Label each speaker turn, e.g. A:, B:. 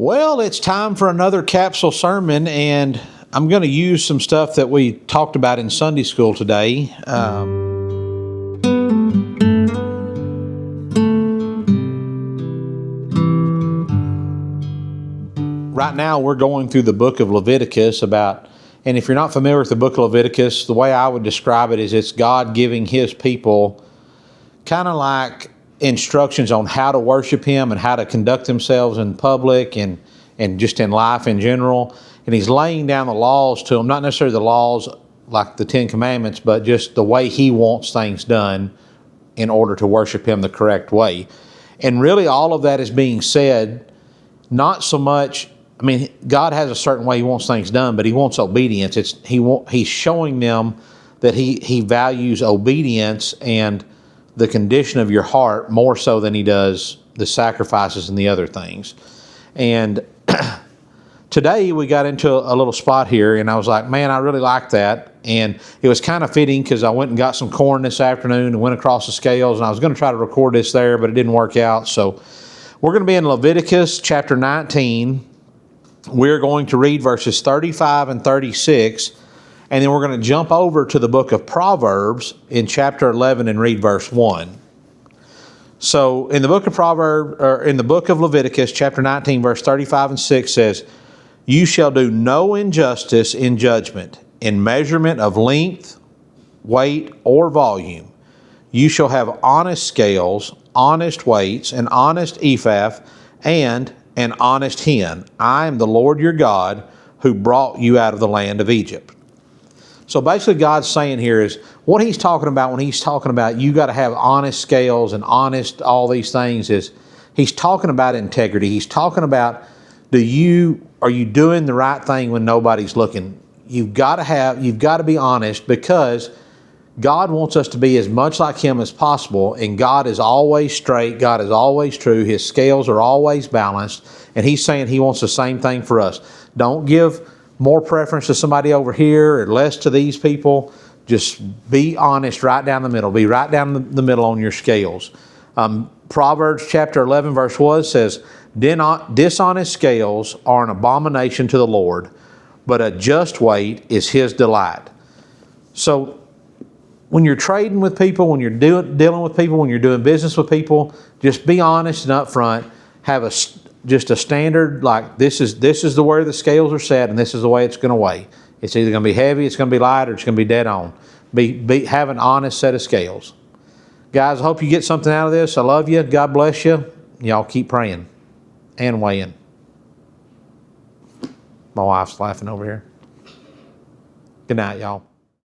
A: Well, it's time for another capsule sermon, and I'm going to use some stuff that we talked about in Sunday school today. Right now, we're going through the book of Leviticus and if you're not familiar with the book of Leviticus, the way I would describe it is it's God giving His people kind of like instructions on how to worship Him and how to conduct themselves in public and just in life in general. And He's laying down the laws to them, not necessarily the laws like the Ten Commandments, but just the way He wants things done in order to worship Him the correct way. And really all of that is being said, not so much, God has a certain way He wants things done, but He wants obedience. He's showing them that He values obedience and the condition of your heart more so than He does the sacrifices and the other things. And today we got into a little spot here, and I was like, man, I really like that. And it was kind of fitting because I went and got some corn this afternoon and went across the scales, and I was going to try to record this there, but it didn't work out. So we're going to be in Leviticus chapter 19. We're going to read verses 35 and 36, and then we're going to jump over to the book of Proverbs in chapter 11 and read verse 1. So in the book of in the book of Leviticus, chapter 19, verse 35 and 6 says, "You shall do no injustice in judgment, in measurement of length, weight, or volume. You shall have honest scales, honest weights, an honest ephah, and an honest hin. I am the Lord your God who brought you out of the land of Egypt." So basically God's saying here is what He's talking about when He's talking about you got to have honest scales and honest all these things is He's talking about integrity. He's talking about are you doing the right thing when nobody's looking? You've got to be honest because God wants us to be as much like Him as possible, and God is always straight. God is always true. His scales are always balanced, and He's saying He wants the same thing for us. Don't give more preference to somebody over here or less to these people. Just be honest right down the middle. Be right down the middle on your scales. Proverbs chapter 11 verse 1 says, "Dishonest scales are an abomination to the Lord, but a just weight is His delight." So when you're trading with people, when you're dealing with people, when you're doing business with people, just be honest and upfront. Have just a standard, like this is the way the scales are set, and this is the way it's going to weigh. It's either going to be heavy, it's going to be light, or it's going to be dead on. Have an honest set of scales. Guys, I hope you get something out of this. I love you. God bless you. Y'all keep praying and weighing. My wife's laughing over here. Good night, y'all.